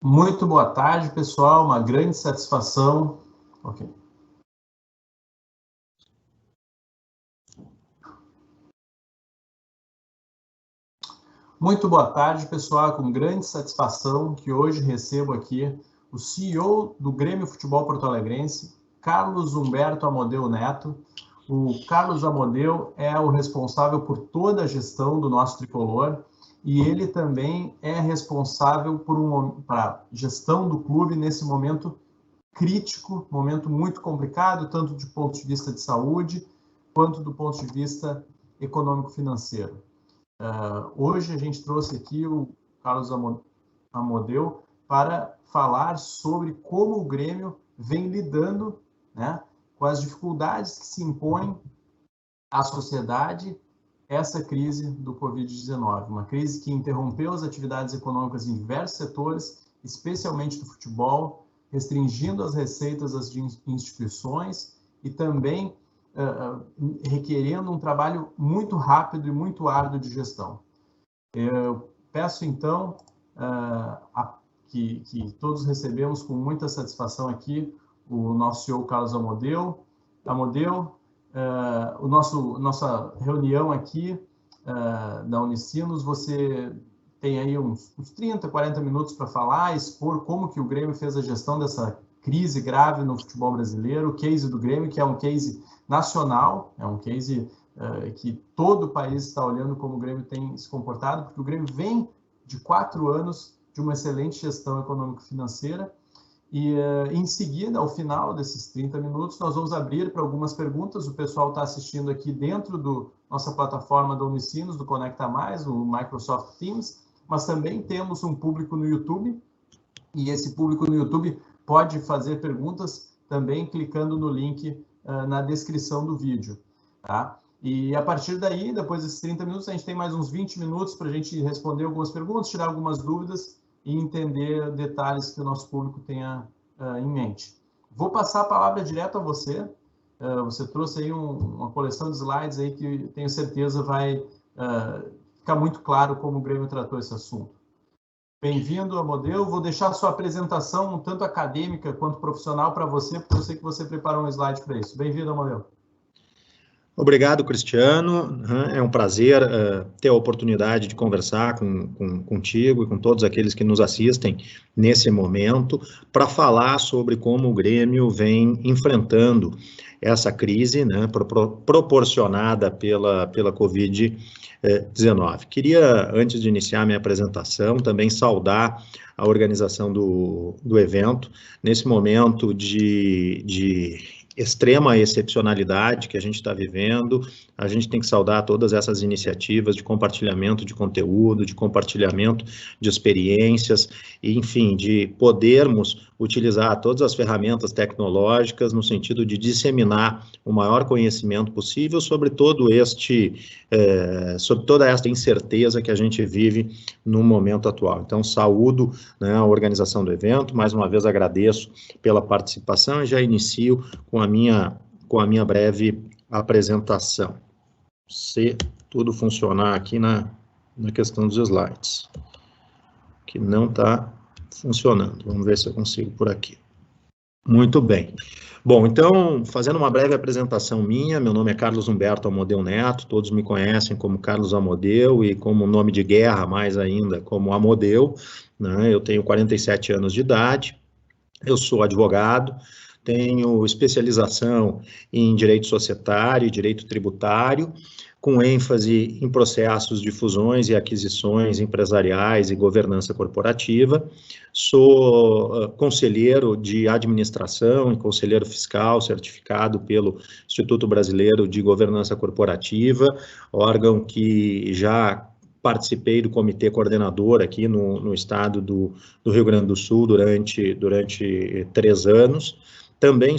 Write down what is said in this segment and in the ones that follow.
Muito boa tarde, pessoal. Uma grande satisfação. Ok. Muito boa tarde, pessoal. Com grande satisfação que hoje recebo aqui o CEO do Grêmio Futebol Porto Alegrense, Carlos Humberto Amodeu Neto. O Carlos Amodeu é o responsável por toda a gestão do nosso tricolor e ele também é responsável por a gestão do clube nesse momento crítico, momento muito complicado, tanto do ponto de vista de saúde, quanto do ponto de vista econômico-financeiro. Hoje a gente trouxe aqui o Carlos Amodeu para falar sobre como o Grêmio vem lidando, né, com as dificuldades que se impõem à sociedade essa crise do Covid-19, uma crise que interrompeu as atividades econômicas em diversos setores, especialmente do futebol, restringindo as receitas das instituições e também requerendo um trabalho muito rápido e muito árduo de gestão. Eu peço, então, que todos recebemos com muita satisfação aqui o nosso CEO Carlos Amodeu. Amodeu, nossa reunião aqui da Unicinos, você tem aí uns 30, 40 minutos para falar, expor como que o Grêmio fez a gestão dessa crise grave no futebol brasileiro, o case do Grêmio, que é um case nacional, é um case que todo o país está olhando como o Grêmio tem se comportado, porque o Grêmio vem de 4 anos de uma excelente gestão econômico-financeira e, em seguida, ao final desses 30 minutos, nós vamos abrir para algumas perguntas. O pessoal está assistindo aqui dentro da nossa plataforma da Unicinos, do Conecta Mais, o Microsoft Teams, mas também temos um público no YouTube, e esse público no YouTube pode fazer perguntas também clicando no link na descrição do vídeo, tá? E a partir daí, depois desses 30 minutos, a gente tem mais uns 20 minutos para a gente responder algumas perguntas, tirar algumas dúvidas e entender detalhes que o nosso público tenha em mente. Vou passar a palavra direto a você. Você trouxe aí uma coleção de slides aí que tenho certeza vai ficar muito claro como o Grêmio tratou esse assunto. Bem-vindo, Amodeu. Vou deixar a sua apresentação, tanto acadêmica quanto profissional, para você, porque eu sei que você preparou um slide para isso. Bem-vindo, Amodeu. Obrigado, Cristiano. É um prazer ter a oportunidade de conversar contigo e com todos aqueles que nos assistem nesse momento para falar sobre como o Grêmio vem enfrentando essa crise, né, proporcionada pela Covid-19. Queria, antes de iniciar minha apresentação, também saudar a organização do evento, nesse momento de extrema excepcionalidade que a gente está vivendo. A gente tem que saudar todas essas iniciativas de compartilhamento de conteúdo, de compartilhamento de experiências, enfim, de podermos utilizar todas as ferramentas tecnológicas no sentido de disseminar o maior conhecimento possível sobre sobre toda esta incerteza que a gente vive no momento atual. Então, saúdo, né, a organização do evento, mais uma vez agradeço pela participação e já inicio com a minha breve apresentação. Se tudo funcionar aqui na questão dos slides, que não está funcionando. Vamos ver se eu consigo por aqui. Muito bem. Bom, então, fazendo uma breve apresentação minha, meu nome é Carlos Humberto Amodeu Neto, todos me conhecem como Carlos Amodeu e como nome de guerra, mais ainda, como Amodeu, né? Eu tenho 47 anos de idade, eu sou advogado, tenho especialização em direito societário e direito tributário, com ênfase em processos de fusões e aquisições empresariais e governança corporativa. Sou conselheiro de administração e conselheiro fiscal certificado pelo Instituto Brasileiro de Governança Corporativa, órgão que já participei do comitê coordenador aqui no estado do Rio Grande do Sul durante 3 anos. Também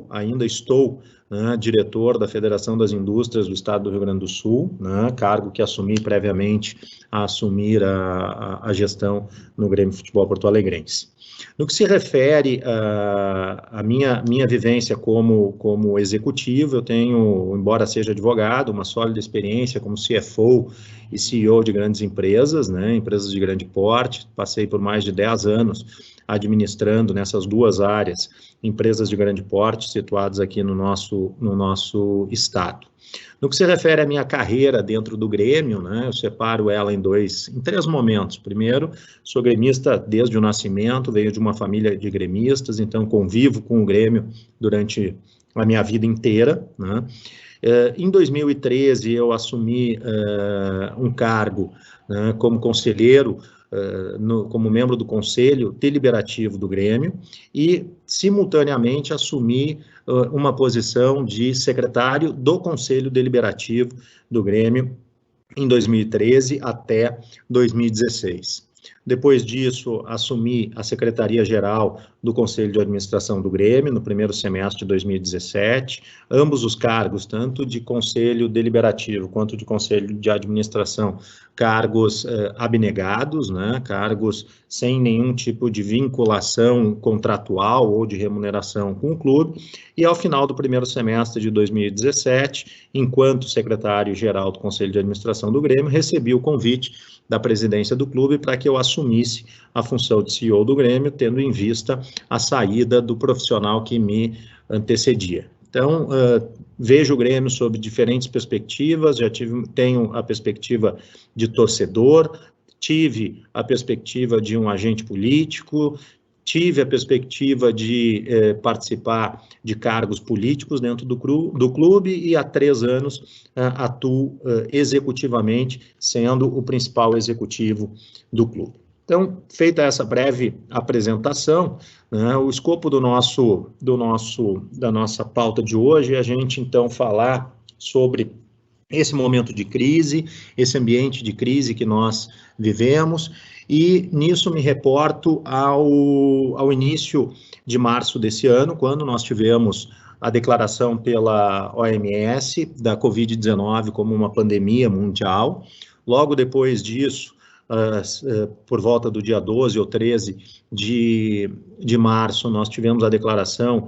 ainda estou, né, diretor da Federação das Indústrias do Estado do Rio Grande do Sul, né, cargo que assumi previamente a assumir a gestão no Grêmio Futebol Porto Alegrense. No que se refere à minha vivência como executivo, eu tenho, embora seja advogado, uma sólida experiência como CFO e CEO de grandes empresas, né, empresas de grande porte. Passei por mais de 10 anos administrando nessas duas áreas, empresas de grande porte situadas aqui no nosso estado. No que se refere à minha carreira dentro do Grêmio, né, eu separo ela em três momentos. Primeiro, sou gremista desde o nascimento, venho de uma família de gremistas, então convivo com o Grêmio durante a minha vida inteira, né. Em 2013, eu assumi um cargo, né, como conselheiro, como membro do Conselho Deliberativo do Grêmio e, simultaneamente, assumi uma posição de secretário do Conselho Deliberativo do Grêmio em 2013 até 2016. Depois disso, assumi a Secretaria-Geral do Conselho de Administração do Grêmio, no primeiro semestre de 2017, ambos os cargos, tanto de Conselho Deliberativo quanto de Conselho de Administração, cargos abnegados, né, cargos sem nenhum tipo de vinculação contratual ou de remuneração com o clube, e ao final do primeiro semestre de 2017, enquanto secretário-geral do Conselho de Administração do Grêmio, recebi o convite da presidência do clube para que eu assumisse a função de CEO do Grêmio, tendo em vista a saída do profissional que me antecedia. Então, vejo o Grêmio sob diferentes perspectivas, tenho a perspectiva de torcedor, tive a perspectiva de um agente político, tive a perspectiva de participar de cargos políticos dentro do clube e há 3 anos atuo executivamente, sendo o principal executivo do clube. Então, feita essa breve apresentação, né, o escopo da nossa pauta de hoje é a gente, então, falar sobre esse momento de crise, esse ambiente de crise que nós vivemos, e nisso me reporto ao início de março desse ano, quando nós tivemos a declaração pela OMS da Covid-19 como uma pandemia mundial. Logo depois disso, por volta do dia 12 ou 13 de março, nós tivemos a declaração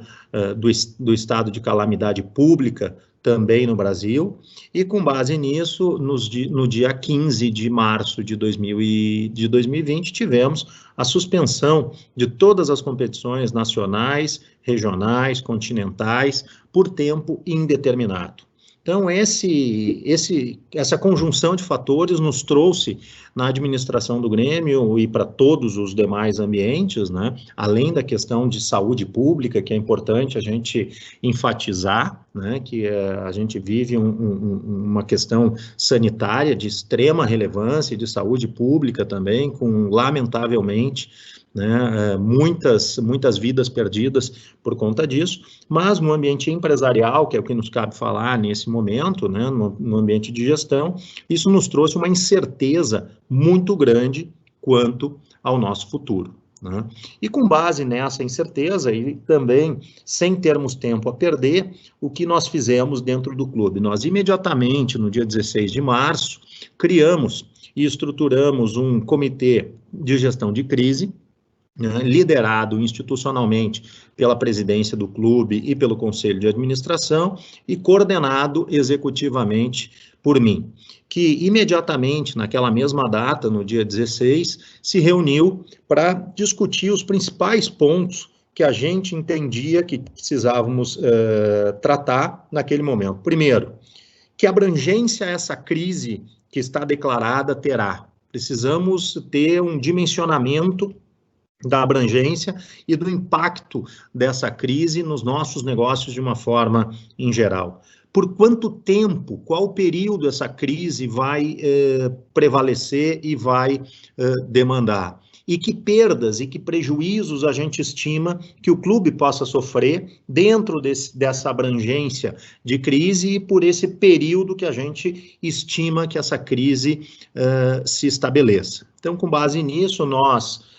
do estado de calamidade pública também no Brasil, e com base nisso, no dia 15 de março de 2020, tivemos a suspensão de todas as competições nacionais, regionais, continentais, por tempo indeterminado. Então, essa conjunção de fatores nos trouxe na administração do Grêmio e para todos os demais ambientes, né, além da questão de saúde pública, que é importante a gente enfatizar, né, que a gente vive uma questão sanitária de extrema relevância e de saúde pública também, com, lamentavelmente, né, muitas vidas perdidas por conta disso, mas no ambiente empresarial, que é o que nos cabe falar nesse momento, né, no ambiente de gestão, isso nos trouxe uma incerteza muito grande quanto ao nosso futuro, né? E com base nessa incerteza e também sem termos tempo a perder, o que nós fizemos dentro do clube? Nós imediatamente, no dia 16 de março, criamos e estruturamos um comitê de gestão de crise, liderado institucionalmente pela presidência do clube e pelo conselho de administração e coordenado executivamente por mim, que imediatamente naquela mesma data, no dia 16, se reuniu para discutir os principais pontos que a gente entendia que precisávamos tratar naquele momento. Primeiro, que abrangência essa crise que está declarada terá? Precisamos ter um dimensionamento da abrangência e do impacto dessa crise nos nossos negócios de uma forma em geral. Por quanto tempo, qual período essa crise vai prevalecer e vai demandar? E que perdas e que prejuízos a gente estima que o clube possa sofrer dentro dessa abrangência de crise e por esse período que a gente estima que essa crise se estabeleça. Então, com base nisso, nós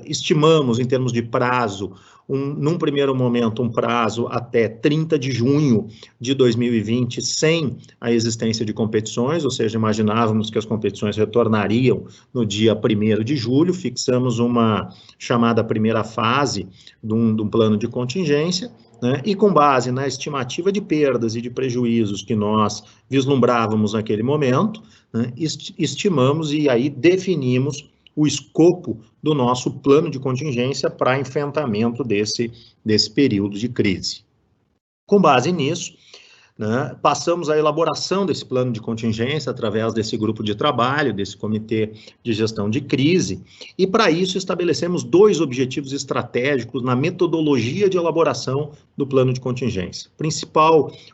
estimamos, em termos de prazo, num primeiro momento, um prazo até 30 de junho de 2020, sem a existência de competições, ou seja, imaginávamos que as competições retornariam no dia 1º de julho, fixamos uma chamada primeira fase de um plano de contingência, né, e com base na estimativa de perdas e de prejuízos que nós vislumbrávamos naquele momento, né, estimamos e aí definimos o escopo do nosso plano de contingência para enfrentamento desse período de crise. Com base nisso, né, passamos à elaboração desse plano de contingência através desse grupo de trabalho, desse comitê de gestão de crise, e para isso estabelecemos 2 objetivos estratégicos na metodologia de elaboração do plano de contingência.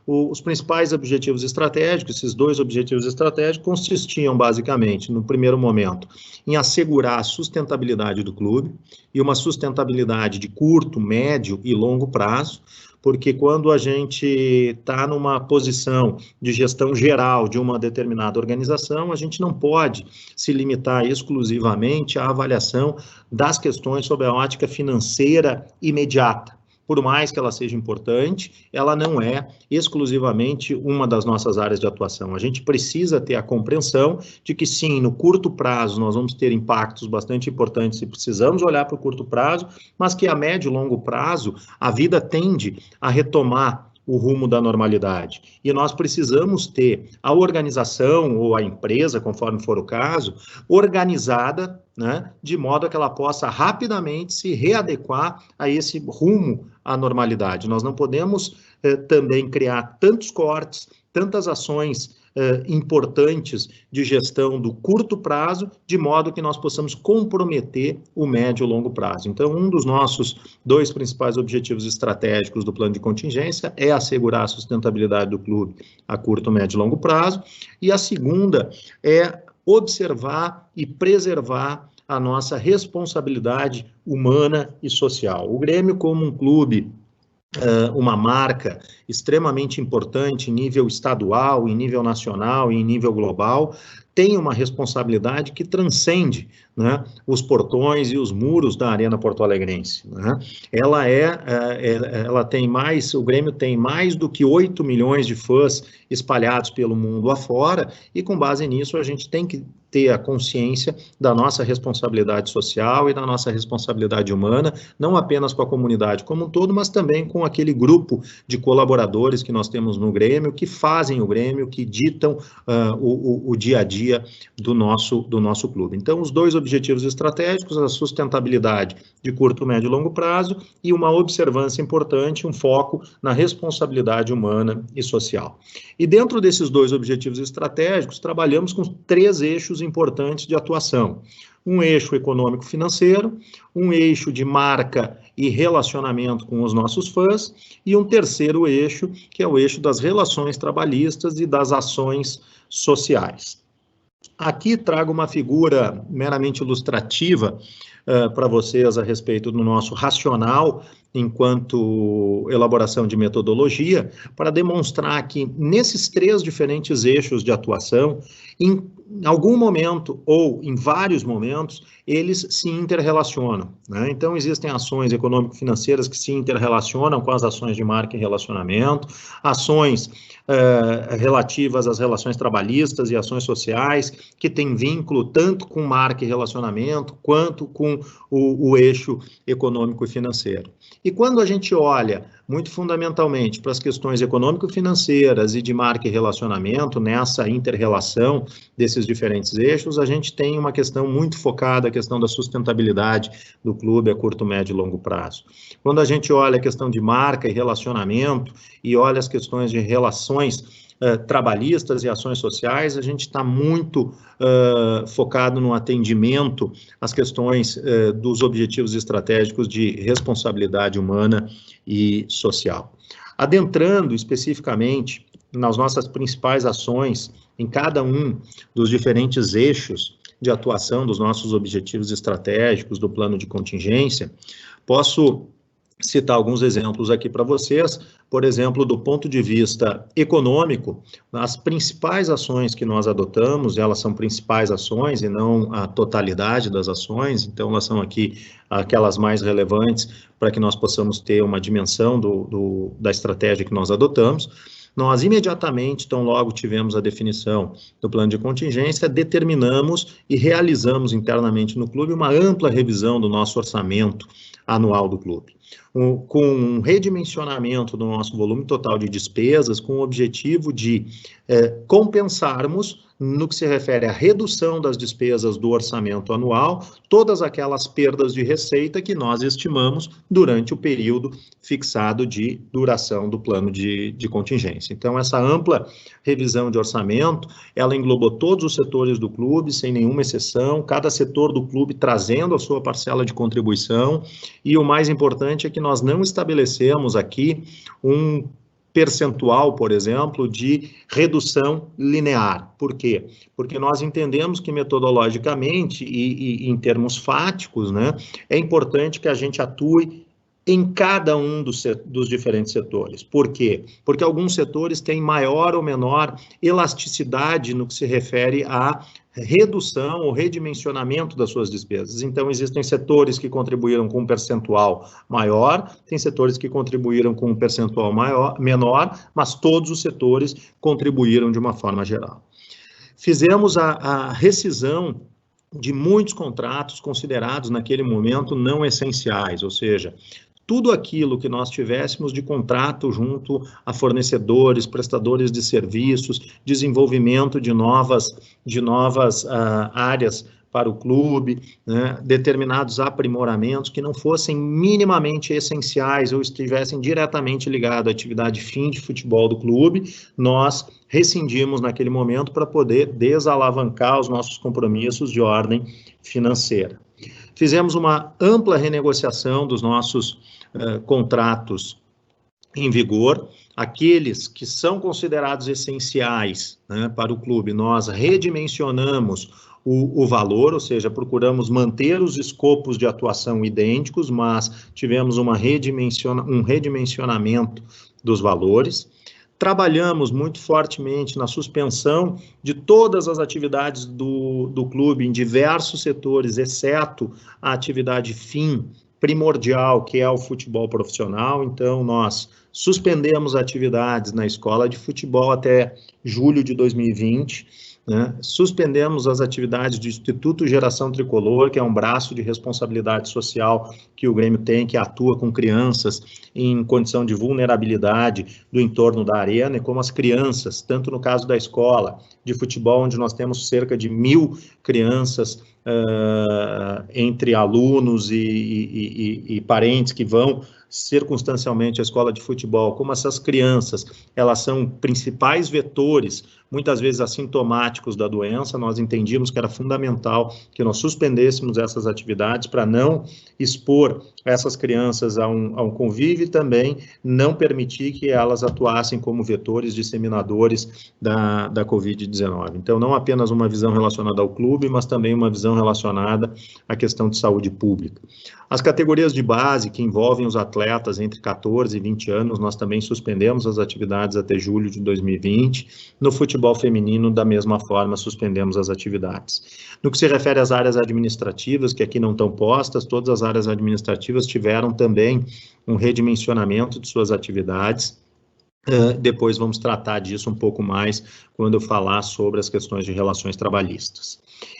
Os principais objetivos estratégicos, esses 2 objetivos estratégicos, consistiam basicamente, no primeiro momento, em assegurar a sustentabilidade do clube, e uma sustentabilidade de curto, médio e longo prazo, porque quando a gente está numa posição de gestão geral de uma determinada organização, a gente não pode se limitar exclusivamente à avaliação das questões sob a ótica financeira imediata. Por mais que ela seja importante, ela não é exclusivamente uma das nossas áreas de atuação. A gente precisa ter a compreensão de que, sim, no curto prazo nós vamos ter impactos bastante importantes e precisamos olhar para o curto prazo, mas que a médio e longo prazo a vida tende a retomar o rumo da normalidade. E nós precisamos ter a organização ou a empresa, conforme for o caso, organizada, né, de modo a que ela possa rapidamente se readequar a esse rumo à normalidade. Nós não podemos também criar tantos cortes, tantas ações importantes de gestão do curto prazo, de modo que nós possamos comprometer o médio e longo prazo. Então, um dos nossos 2 principais objetivos estratégicos do plano de contingência é assegurar a sustentabilidade do clube a curto, médio e longo prazo, e a segunda é observar e preservar a nossa responsabilidade humana e social. O Grêmio, como um clube, uma marca extremamente importante em nível estadual, em nível nacional e em nível global, tem uma responsabilidade que transcende, né, os portões e os muros da Arena Porto-Alegrense, né? O Grêmio tem mais do que 8 milhões de fãs espalhados pelo mundo afora, e com base nisso a gente tem que ter a consciência da nossa responsabilidade social e da nossa responsabilidade humana, não apenas com a comunidade como um todo, mas também com aquele grupo de colaboradores que nós temos no Grêmio, que fazem o Grêmio, que ditam o dia a dia do nosso clube. Então, os 2 objetivos estratégicos, a sustentabilidade de curto, médio e longo prazo, e uma observância importante, um foco na responsabilidade humana e social. E dentro desses 2 objetivos estratégicos, trabalhamos com 3 eixos importantes de atuação. Um eixo econômico-financeiro, um eixo de marca e relacionamento com os nossos fãs, e um terceiro eixo, que é o eixo das relações trabalhistas e das ações sociais. Aqui trago uma figura meramente ilustrativa para vocês a respeito do nosso racional enquanto elaboração de metodologia, para demonstrar que nesses 3 diferentes eixos de atuação, em algum momento ou em vários momentos, eles se interrelacionam, né? Então, existem ações econômico-financeiras que se interrelacionam com as ações de marca e relacionamento, ações relativas às relações trabalhistas e ações sociais, que têm vínculo tanto com marca e relacionamento, quanto com o eixo econômico e financeiro. E quando a gente olha, muito fundamentalmente, para as questões econômico-financeiras e de marca e relacionamento, nessa inter-relação desses diferentes eixos, a gente tem uma questão muito focada, a questão da sustentabilidade do clube a curto, médio e longo prazo. Quando a gente olha a questão de marca e relacionamento, e olha as questões de relações trabalhistas e ações sociais, a gente está muito focado no atendimento às questões dos objetivos estratégicos de responsabilidade humana e social. Adentrando especificamente nas nossas principais ações em cada um dos diferentes eixos de atuação dos nossos objetivos estratégicos do plano de contingência, posso citar alguns exemplos aqui para vocês. Por exemplo, do ponto de vista econômico, as principais ações que nós adotamos, elas são principais ações e não a totalidade das ações, então elas são aqui aquelas mais relevantes para que nós possamos ter uma dimensão da estratégia que nós adotamos. Nós imediatamente, tão logo tivemos a definição do plano de contingência, determinamos e realizamos internamente no clube uma ampla revisão do nosso orçamento anual do clube, com um redimensionamento do nosso volume total de despesas, com o objetivo de compensarmos, no que se refere à redução das despesas do orçamento anual, todas aquelas perdas de receita que nós estimamos durante o período fixado de duração do plano de contingência. Então, essa ampla revisão de orçamento, ela englobou todos os setores do clube, sem nenhuma exceção, cada setor do clube trazendo a sua parcela de contribuição, e o mais importante é que nós não estabelecemos aqui um percentual, por exemplo, de redução linear. Por quê? Porque nós entendemos que metodologicamente e em termos fáticos, né, é importante que a gente atue em cada um dos diferentes setores. Por quê? Porque alguns setores têm maior ou menor elasticidade no que se refere à redução ou redimensionamento das suas despesas. Então, existem setores que contribuíram com um percentual maior, tem setores que contribuíram com um percentual menor, mas todos os setores contribuíram de uma forma geral. Fizemos a rescisão de muitos contratos considerados naquele momento não essenciais, ou seja, tudo aquilo que nós tivéssemos de contrato junto a fornecedores, prestadores de serviços, desenvolvimento de novas áreas para o clube, né, determinados aprimoramentos que não fossem minimamente essenciais ou estivessem diretamente ligados à atividade fim de futebol do clube, nós rescindimos naquele momento para poder desalavancar os nossos compromissos de ordem financeira. Fizemos uma ampla renegociação dos nossos contratos em vigor, aqueles que são considerados essenciais, né, para o clube, nós redimensionamos o valor, ou seja, procuramos manter os escopos de atuação idênticos, mas tivemos um redimensionamento dos valores. Trabalhamos muito fortemente na suspensão de todas as atividades do clube em diversos setores, exceto a atividade fim primordial, que é o futebol profissional. Então, nós suspendemos atividades na escola de futebol até julho de 2020, né? Suspendemos as atividades do Instituto Geração Tricolor, que é um braço de responsabilidade social que o Grêmio tem, que atua com crianças em condição de vulnerabilidade do entorno da arena, e como as crianças, tanto no caso da escola de futebol, onde nós temos cerca de 1.000 crianças entre alunos e parentes que vão circunstancialmente à escola de futebol, como essas crianças, elas são principais vetores, muitas vezes assintomáticos da doença, nós entendíamos que era fundamental que nós suspendêssemos essas atividades para não expor essas crianças a um convívio e também não permitir que elas atuassem como vetores disseminadores da Covid-19. Então, não apenas uma visão relacionada ao clube, mas também uma visão relacionada à questão de saúde pública. As categorias de base que envolvem os atletas entre 14 e 20 anos, nós também suspendemos as atividades até julho de 2020. No futebol feminino, da mesma forma, suspendemos as atividades. No que se refere às áreas administrativas, que aqui não estão postas, todas as áreas administrativas tiveram também um redimensionamento de suas atividades. Depois vamos tratar disso um pouco mais quando eu falar sobre as questões de relações trabalhistas.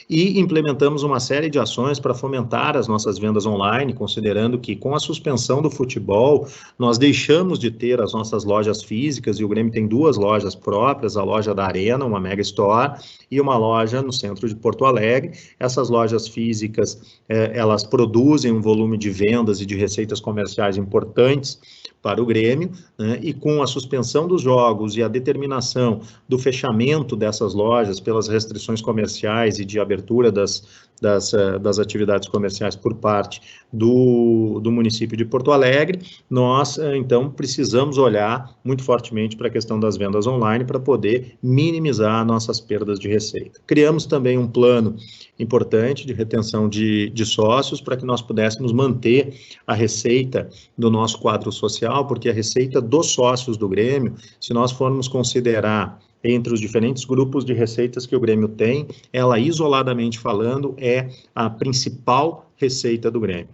E implementamos uma série de ações para fomentar as nossas vendas online, considerando que com a suspensão do futebol, nós deixamos de ter as nossas lojas físicas, e o Grêmio tem 2 lojas próprias, a loja da Arena, uma Mega Store, e uma loja no centro de Porto Alegre. Essas lojas físicas, elas produzem um volume de vendas e de receitas comerciais importantes para o Grêmio, né, e com a suspensão dos jogos e a determinação do fechamento dessas lojas pelas restrições comerciais e de abertura das das atividades comerciais por parte do município de Porto Alegre, nós, então, precisamos olhar muito fortemente para a questão das vendas online para poder minimizar nossas perdas de receita. Criamos também um plano importante de retenção de sócios para que nós pudéssemos manter a receita do nosso quadro social, porque a receita dos sócios do Grêmio, se nós formos considerar entre os diferentes grupos de receitas que o Grêmio tem, ela, isoladamente falando, é a principal receita do Grêmio.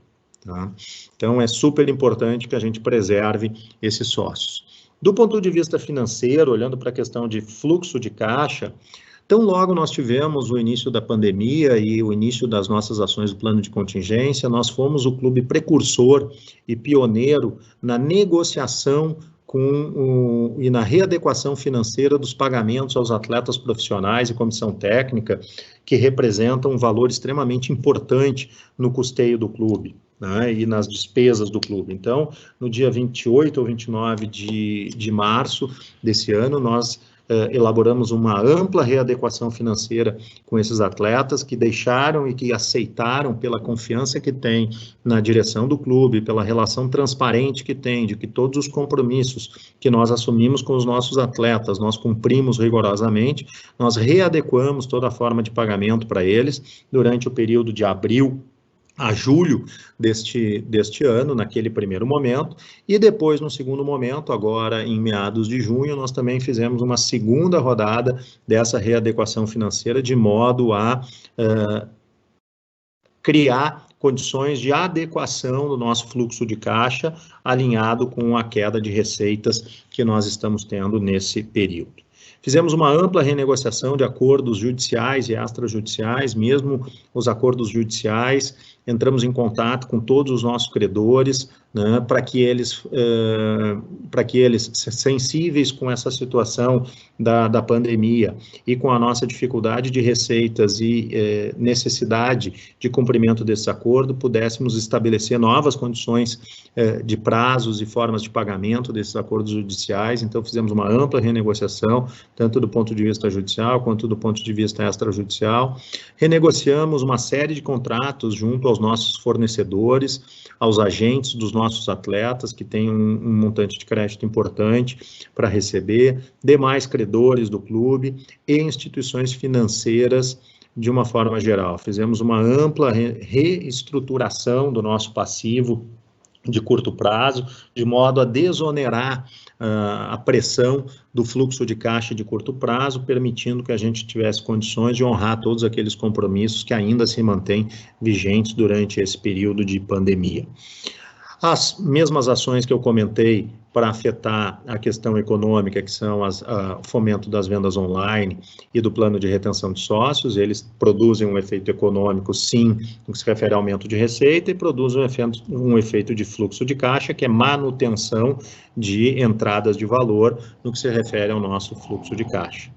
Tá? Então, é super importante que a gente preserve esses sócios. Do ponto de vista financeiro, olhando para a questão de fluxo de caixa, tão logo nós tivemos o início da pandemia e o início das nossas ações do plano de contingência, nós fomos o clube precursor e pioneiro na negociação e na readequação financeira dos pagamentos aos atletas profissionais e comissão técnica, que representam um valor extremamente importante no custeio do clube, né, e nas despesas do clube. Então, no dia 28 ou 29 de março desse ano, nós elaboramos uma ampla readequação financeira com esses atletas que deixaram e que aceitaram, pela confiança que tem na direção do clube, pela relação transparente que tem, de que todos os compromissos que nós assumimos com os nossos atletas, nós cumprimos rigorosamente, nós readequamos toda a forma de pagamento para eles durante o período de abril a julho deste ano, naquele primeiro momento, e depois, no segundo momento, agora em meados de junho, nós também fizemos uma segunda rodada dessa readequação financeira, de modo a criar condições de adequação do nosso fluxo de caixa, alinhado com a queda de receitas que nós estamos tendo nesse período. Fizemos uma ampla renegociação de acordos judiciais e extrajudiciais, mesmo os acordos judiciais, entramos em contato com todos os nossos credores, né, para que eles, sensíveis com essa situação da pandemia e com a nossa dificuldade de receitas e necessidade de cumprimento desse acordo, pudéssemos estabelecer novas condições de prazos e formas de pagamento desses acordos judiciais. Então, fizemos uma ampla renegociação, tanto do ponto de vista judicial quanto do ponto de vista extrajudicial. Renegociamos uma série de contratos junto aos nossos fornecedores, aos agentes dos nossos atletas, que têm um montante de crédito importante para receber, demais credores do clube e instituições financeiras de uma forma geral. Fizemos uma ampla reestruturação do nosso passivo de curto prazo, de modo a desonerar a pressão do fluxo de caixa de curto prazo, permitindo que a gente tivesse condições de honrar todos aqueles compromissos que ainda se mantêm vigentes durante esse período de pandemia. As mesmas ações que eu comentei para afetar a questão econômica, que são o fomento das vendas online e do plano de retenção de sócios, eles produzem um efeito econômico, sim, no que se refere ao aumento de receita, e produzem um efeito de fluxo de caixa, que é manutenção de entradas de valor no que se refere ao nosso fluxo de caixa.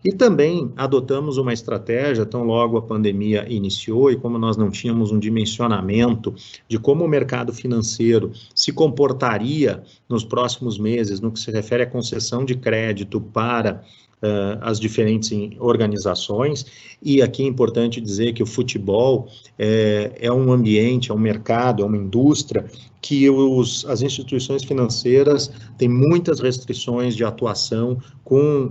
E também adotamos uma estratégia, tão logo a pandemia iniciou, e como nós não tínhamos um dimensionamento de como o mercado financeiro se comportaria nos próximos meses, no que se refere à concessão de crédito para as diferentes organizações, e aqui é importante dizer que o futebol é um ambiente, é um mercado, é uma indústria que as instituições financeiras têm muitas restrições de atuação com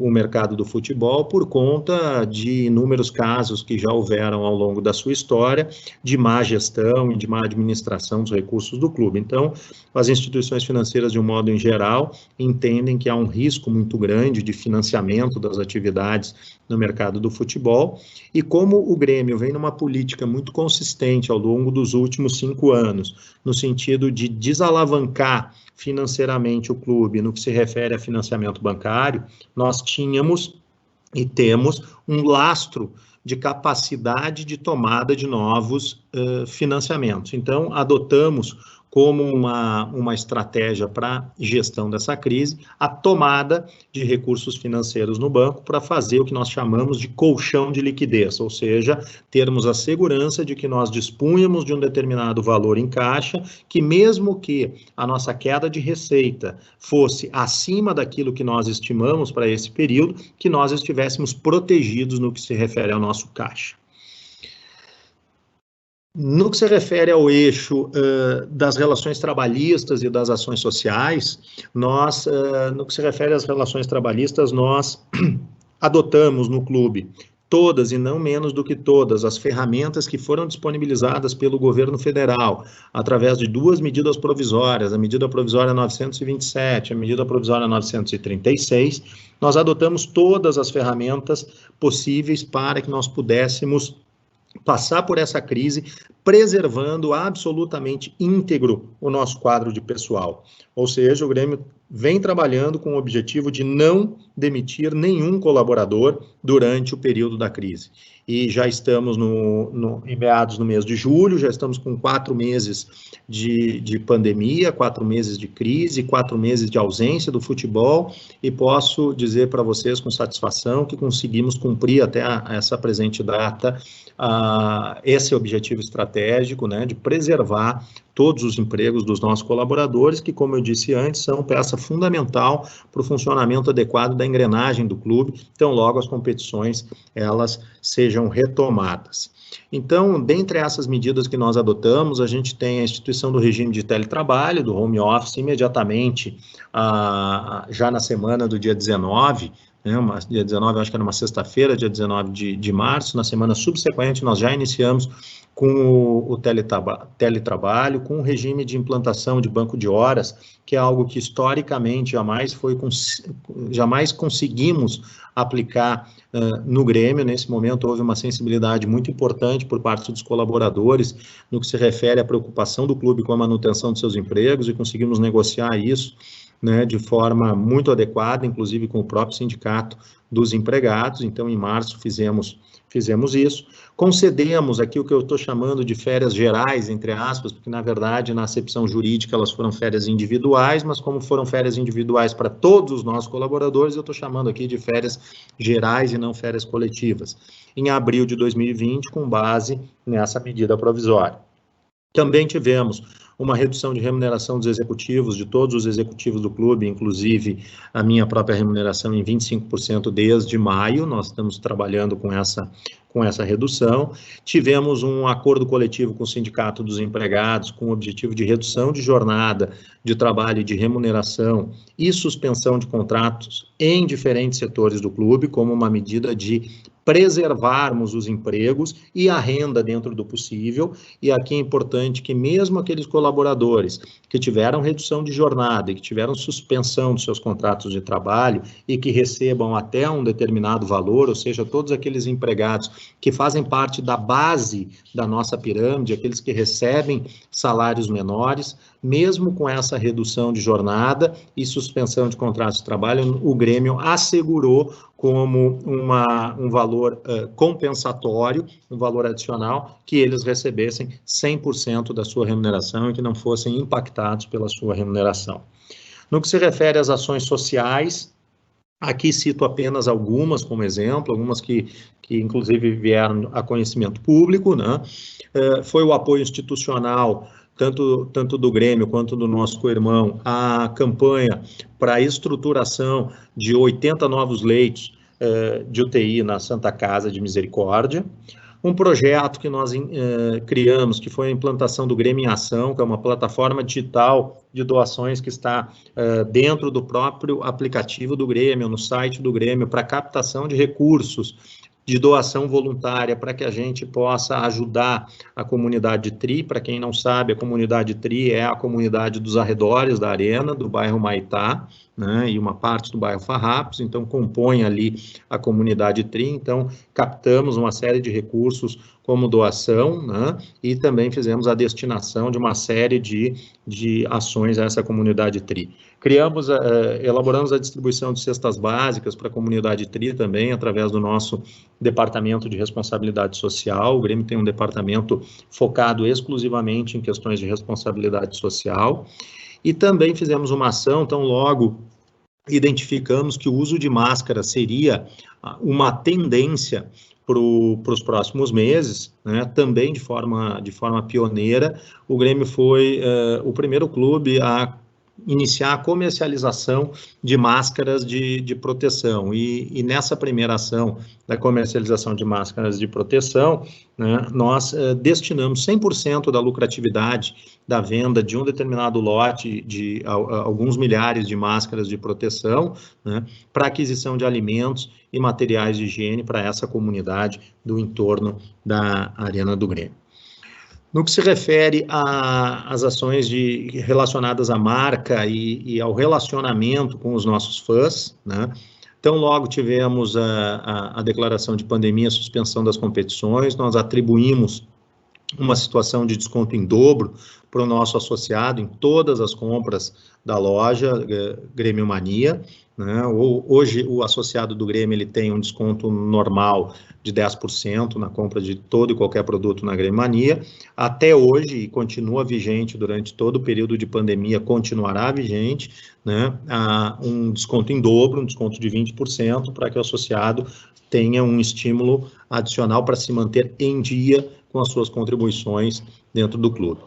o mercado do futebol por conta de inúmeros casos que já houveram ao longo da sua história de má gestão e de má administração dos recursos do clube. Então, as instituições financeiras, de um modo em geral, entendem que há um risco muito grande de financiamento das atividades no mercado do futebol, e como o Grêmio vem numa política muito consistente ao longo dos últimos 5 anos, no sentido de desalavancar financeiramente o clube no que se refere a financiamento bancário, nós tínhamos e temos um lastro de capacidade de tomada de novos financiamentos. Então, adotamos como uma estratégia para gestão dessa crise, a tomada de recursos financeiros no banco para fazer o que nós chamamos de colchão de liquidez, ou seja, termos a segurança de que nós dispunhamos de um determinado valor em caixa, que mesmo que a nossa queda de receita fosse acima daquilo que nós estimamos para esse período, que nós estivéssemos protegidos no que se refere ao nosso caixa. No que se refere ao eixo das relações trabalhistas e das ações sociais, nós, no que se refere às relações trabalhistas, nós adotamos no clube todas e não menos do que todas as ferramentas que foram disponibilizadas pelo governo federal, através de 2 medidas provisórias, a medida provisória 927, a medida provisória 936, nós adotamos todas as ferramentas possíveis para que nós pudéssemos passar por essa crise, preservando absolutamente íntegro o nosso quadro de pessoal. Ou seja, o Grêmio vem trabalhando com o objetivo de não demitir nenhum colaborador durante o período da crise. E já estamos em meados do mês de julho, já estamos com 4 meses de pandemia, 4 meses de crise, 4 meses de ausência do futebol, e posso dizer para vocês com satisfação que conseguimos cumprir até essa presente data esse objetivo estratégico, né, de preservar todos os empregos dos nossos colaboradores, que, como eu disse antes, são peça fundamental para o funcionamento adequado da engrenagem do clube, então logo as competições elas sejam retomadas. Então, dentre essas medidas que nós adotamos, a gente tem a instituição do regime de teletrabalho, do home office, imediatamente, já na semana do dia 19, dia 19, acho que era uma sexta-feira, dia 19 de março, na semana subsequente, nós já iniciamos com o teletrabalho, com o regime de implantação de banco de horas, que é algo que historicamente jamais conseguimos aplicar no Grêmio. Nesse momento houve uma sensibilidade muito importante por parte dos colaboradores no que se refere à preocupação do clube com a manutenção de seus empregos, e conseguimos negociar isso, né, de forma muito adequada, inclusive com o próprio sindicato dos empregados. Então, em março fizemos isso, concedemos aqui o que eu estou chamando de férias gerais, entre aspas, porque na verdade na acepção jurídica elas foram férias individuais, mas como foram férias individuais para todos os nossos colaboradores, eu estou chamando aqui de férias gerais e não férias coletivas, em abril de 2020, com base nessa medida provisória. Também tivemos uma redução de remuneração dos executivos, de todos os executivos do clube, inclusive a minha própria remuneração em 25% desde maio. Nós estamos trabalhando com essa redução. Tivemos um acordo coletivo com o Sindicato dos Empregados, com o objetivo de redução de jornada de trabalho e de remuneração e suspensão de contratos em diferentes setores do clube, como uma medida de preservarmos os empregos e a renda dentro do possível. E aqui é importante que mesmo aqueles colaboradores que tiveram redução de jornada e que tiveram suspensão dos seus contratos de trabalho e que recebam até um determinado valor, ou seja, todos aqueles empregados que fazem parte da base da nossa pirâmide, aqueles que recebem salários menores, mesmo com essa redução de jornada e suspensão de contratos de trabalho, o Grêmio assegurou como um valor compensatório, um valor adicional, que eles recebessem 100% da sua remuneração e que não fossem impactados pela sua remuneração. No que se refere às ações sociais, aqui cito apenas algumas como exemplo, algumas que inclusive vieram a conhecimento público, né? Foi o apoio institucional, tanto do Grêmio quanto do nosso co-irmão, a campanha para a estruturação de 80 novos leitos de UTI na Santa Casa de Misericórdia. Um projeto que nós criamos, que foi a implantação do Grêmio em Ação, que é uma plataforma digital de doações que está dentro do próprio aplicativo do Grêmio, no site do Grêmio, para captação de recursos de doação voluntária, para que a gente possa ajudar a comunidade TRI. Para quem não sabe, a comunidade TRI é a comunidade dos arredores da Arena, do bairro Maitá, né, e uma parte do bairro Farrapos, então compõe ali a comunidade TRI. Então captamos uma série de recursos como doação, né, e também fizemos a destinação de uma série de ações a essa comunidade TRI. Elaboramos a distribuição de cestas básicas para a comunidade TRI também, através do nosso departamento de responsabilidade social. O Grêmio tem um departamento focado exclusivamente em questões de responsabilidade social. E também fizemos uma ação, tão logo identificamos que o uso de máscara seria uma tendência para os próximos meses, né? Também de forma pioneira. O Grêmio foi o primeiro clube a iniciar a comercialização de máscaras de proteção. E nessa primeira ação da comercialização de máscaras de proteção, né, nós destinamos 100% da lucratividade da venda de um determinado lote de alguns milhares de máscaras de proteção, né, para aquisição de alimentos e materiais de higiene para essa comunidade do entorno da Arena do Grêmio. No que se refere às ações relacionadas à marca e ao relacionamento com os nossos fãs, né? Então, logo tivemos a declaração de pandemia, a suspensão das competições, nós atribuímos uma situação de desconto em dobro para o nosso associado em todas as compras da loja Grêmio Mania, né? Hoje, o associado do Grêmio ele tem um desconto normal de 10% na compra de todo e qualquer produto na Grêmio Mania. Até hoje, e continua vigente durante todo o período de pandemia, continuará vigente, né? Um desconto em dobro, um desconto de 20%, para que o associado tenha um estímulo adicional para se manter em dia com as suas contribuições dentro do clube.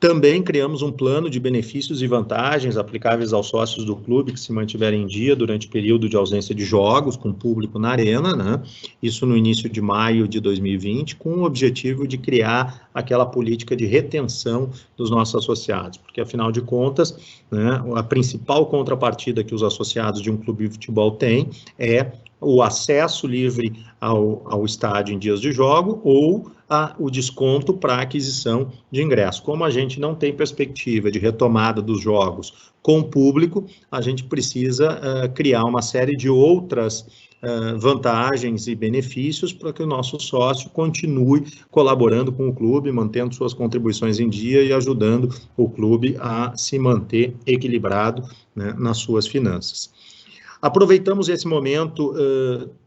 Também criamos um plano de benefícios e vantagens aplicáveis aos sócios do clube que se mantiverem em dia durante o período de ausência de jogos com público na arena, né? Isso no início de maio de 2020, com o objetivo de criar aquela política de retenção dos nossos associados, porque afinal de contas, né, a principal contrapartida que os associados de um clube de futebol têm é o acesso livre ao estádio em dias de jogo ou o desconto para aquisição de ingresso. Como a gente não tem perspectiva de retomada dos jogos com o público, a gente precisa criar uma série de outras vantagens e benefícios para que o nosso sócio continue colaborando com o clube, mantendo suas contribuições em dia e ajudando o clube a se manter equilibrado, né, nas suas finanças. Aproveitamos esse momento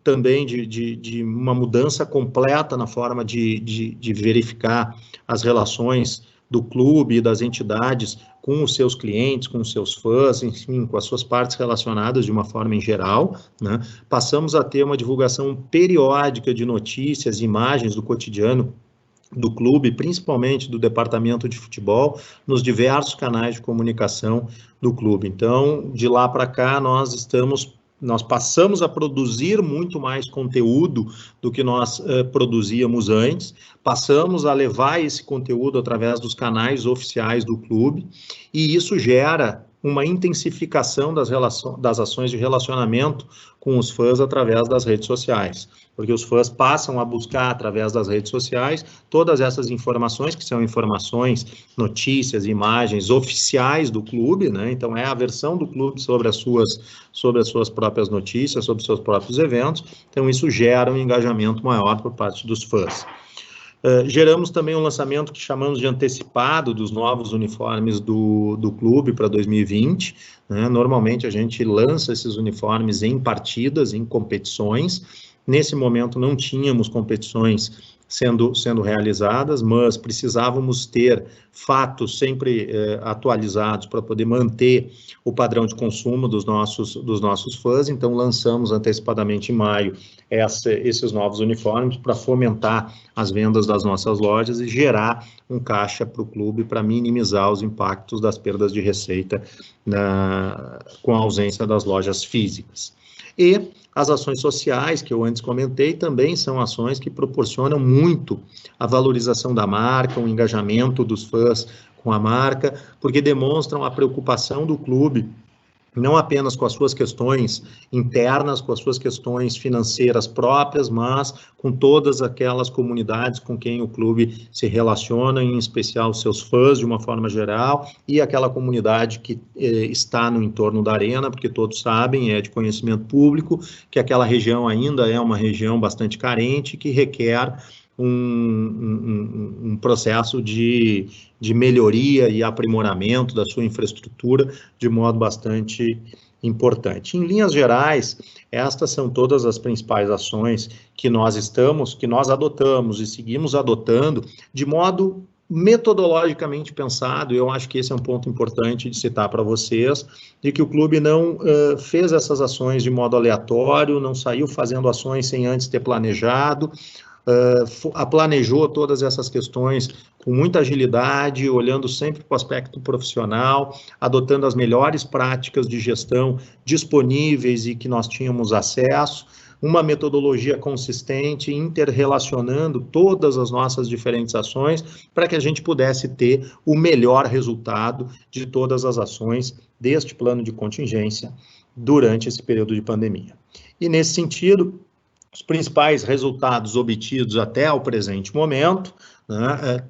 também de uma mudança completa na forma de verificar as relações do clube e das entidades com os seus clientes, com os seus fãs, enfim, com as suas partes relacionadas de uma forma em geral, né? Passamos a ter uma divulgação periódica de notícias e imagens do cotidiano do clube, principalmente do departamento de futebol, nos diversos canais de comunicação do clube. Então, de lá para cá, nós passamos a produzir muito mais conteúdo do que nós produzíamos antes, passamos a levar esse conteúdo através dos canais oficiais do clube, e isso gera uma intensificação das ações de relacionamento com os fãs através das redes sociais, porque os fãs passam a buscar através das redes sociais todas essas informações, que são informações, notícias, imagens oficiais do clube, né? Então é a versão do clube sobre as suas próprias notícias, sobre os seus próprios eventos, então isso gera um engajamento maior por parte dos fãs. Geramos também um lançamento que chamamos de antecipado dos novos uniformes do clube para 2020, né? Normalmente a gente lança esses uniformes em partidas, em competições. Nesse momento não tínhamos competições sendo realizadas, mas precisávamos ter fatos sempre atualizados para poder manter o padrão de consumo dos nossos fãs, então lançamos antecipadamente em maio esses novos uniformes para fomentar as vendas das nossas lojas e gerar um caixa para o clube para minimizar os impactos das perdas de receita com a ausência das lojas físicas. E as ações sociais, que eu antes comentei, também são ações que proporcionam muito a valorização da marca, o engajamento dos fãs com a marca, porque demonstram a preocupação do clube, não apenas com as suas questões internas, com as suas questões financeiras próprias, mas com todas aquelas comunidades com quem o clube se relaciona, em especial seus fãs de uma forma geral, e aquela comunidade que está no entorno da arena, porque todos sabem, é de conhecimento público, que aquela região ainda é uma região bastante carente, que requer um processo de melhoria e aprimoramento da sua infraestrutura de modo bastante importante. Em linhas gerais, estas são todas as principais ações que nós adotamos e seguimos adotando de modo metodologicamente pensado. Eu acho que esse é um ponto importante de citar para vocês, de que o clube não fez essas ações de modo aleatório, não saiu fazendo ações sem antes ter planejado, planejou todas essas questões com muita agilidade, olhando sempre para o aspecto profissional, adotando as melhores práticas de gestão disponíveis e que nós tínhamos acesso, uma metodologia consistente, interrelacionando todas as nossas diferentes ações para que a gente pudesse ter o melhor resultado de todas as ações deste plano de contingência durante esse período de pandemia. E nesse sentido, os principais resultados obtidos até o presente momento, né,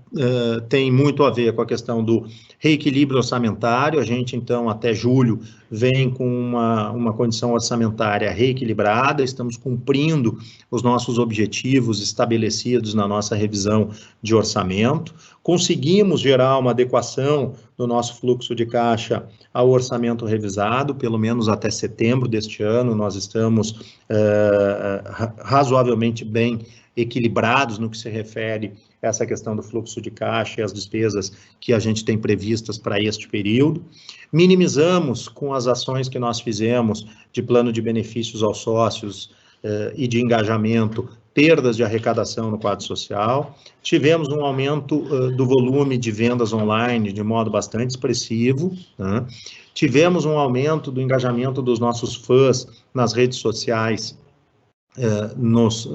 tem muito a ver com a questão do reequilíbrio orçamentário. A gente, então, até julho, vem com uma condição orçamentária reequilibrada, estamos cumprindo os nossos objetivos estabelecidos na nossa revisão de orçamento, conseguimos gerar uma adequação do nosso fluxo de caixa ao orçamento revisado, pelo menos até setembro deste ano, nós estamos razoavelmente bem equilibrados no que se refere a essa questão do fluxo de caixa e as despesas que a gente tem previstas para este período. Minimizamos com as ações que nós fizemos de plano de benefícios aos sócios e de engajamento, perdas de arrecadação no quadro social. Tivemos um aumento do volume de vendas online de modo bastante expressivo, né? Tivemos um aumento do engajamento dos nossos fãs nas redes sociais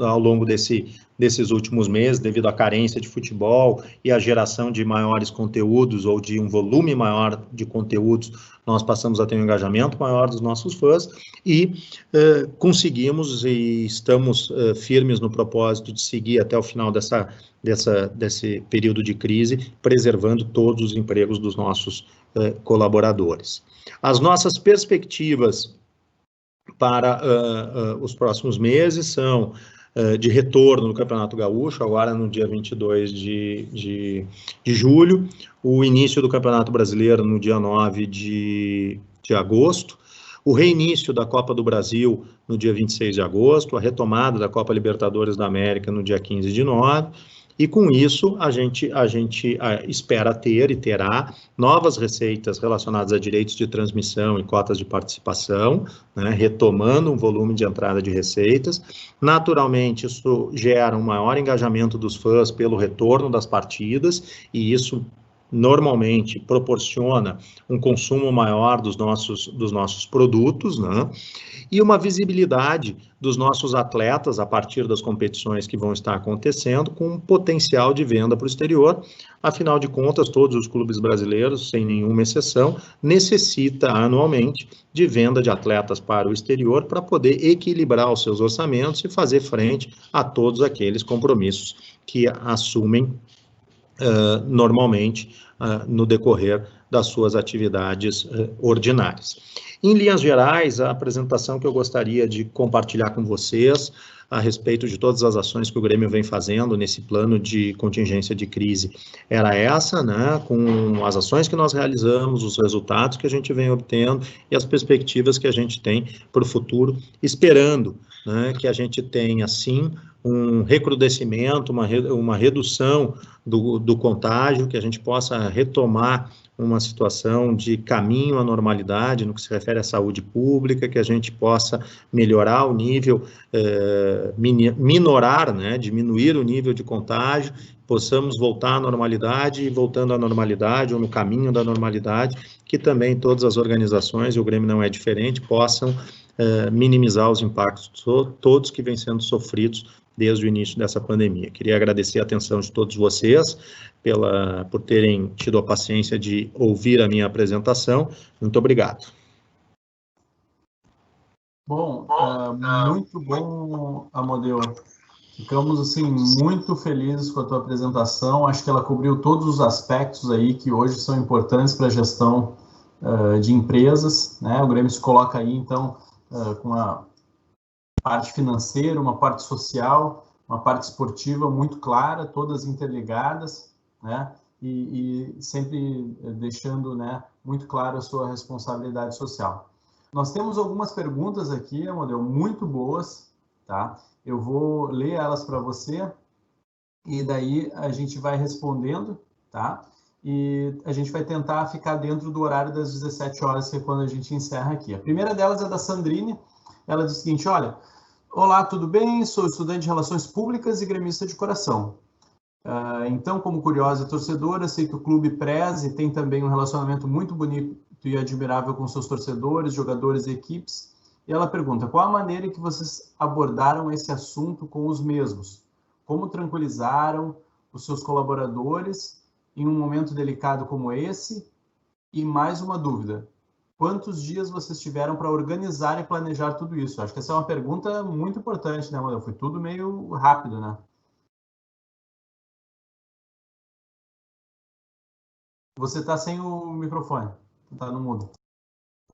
ao longo desses últimos meses, devido à carência de futebol e à geração de maiores conteúdos ou de um volume maior de conteúdos, nós passamos a ter um engajamento maior dos nossos fãs e conseguimos e estamos firmes no propósito de seguir até o final desse período de crise, preservando todos os empregos dos nossos colaboradores. As nossas perspectivas para os próximos meses são de retorno no Campeonato Gaúcho, agora no dia 22 de julho, o início do Campeonato Brasileiro no dia 9 de agosto, o reinício da Copa do Brasil no dia 26 de agosto, a retomada da Copa Libertadores da América no dia 15 de novembro, e com isso a gente espera ter e terá novas receitas relacionadas a direitos de transmissão e cotas de participação, né, retomando um volume de entrada de receitas. Naturalmente, isso gera um maior engajamento dos fãs pelo retorno das partidas, e isso normalmente proporciona um consumo maior dos nossos produtos, né? E uma visibilidade dos nossos atletas a partir das competições que vão estar acontecendo, com um potencial de venda para o exterior. Afinal de contas, todos os clubes brasileiros, sem nenhuma exceção, necessitam anualmente de venda de atletas para o exterior para poder equilibrar os seus orçamentos e fazer frente a todos aqueles compromissos que assumem normalmente no decorrer das suas atividades ordinárias. Em linhas gerais, a apresentação que eu gostaria de compartilhar com vocês a respeito de todas as ações que o Grêmio vem fazendo nesse plano de contingência de crise era essa, né, com as ações que nós realizamos, os resultados que a gente vem obtendo e as perspectivas que a gente tem para o futuro, esperando, né, que a gente tenha, sim, um recrudescimento, uma redução do contágio, que a gente possa retomar uma situação de caminho à normalidade no que se refere à saúde pública, que a gente possa melhorar o nível, minorar, né, diminuir o nível de contágio, possamos voltar à normalidade e, voltando à normalidade ou no caminho da normalidade, que também todas as organizações, e o Grêmio não é diferente, possam minimizar os impactos todos que vêm sendo sofridos desde o início dessa pandemia. Queria agradecer a atenção de todos vocês por terem tido a paciência de ouvir a minha apresentação. Muito obrigado. Bom, muito bom, Amodeu. Ficamos, assim, muito felizes com a tua apresentação. Acho que ela cobriu todos os aspectos aí que hoje são importantes para a gestão de empresas, né? O Grêmio se coloca aí, então, com a parte financeira, uma parte social, uma parte esportiva muito clara, todas interligadas, né? E sempre deixando, né, muito claro a sua responsabilidade social. Nós temos algumas perguntas aqui, Amodeu, muito boas, tá? Eu vou ler elas para você e daí a gente vai respondendo, tá? E a gente vai tentar ficar dentro do horário das 17 horas, que é quando a gente encerra aqui. A primeira delas é da Sandrine. Ela diz o seguinte: olha, olá, tudo bem? Sou estudante de Relações Públicas e gremista de coração. Então, como curiosa e torcedora, sei que o clube preza e tem também um relacionamento muito bonito e admirável com seus torcedores, jogadores e equipes. E ela pergunta, qual a maneira que vocês abordaram esse assunto com os mesmos? Como tranquilizaram os seus colaboradores em um momento delicado como esse? E mais uma dúvida, quantos dias vocês tiveram para organizar e planejar tudo isso? Acho que essa é uma pergunta muito importante, né, Manuel? Foi tudo meio rápido, né? Você está sem o microfone, está no mudo.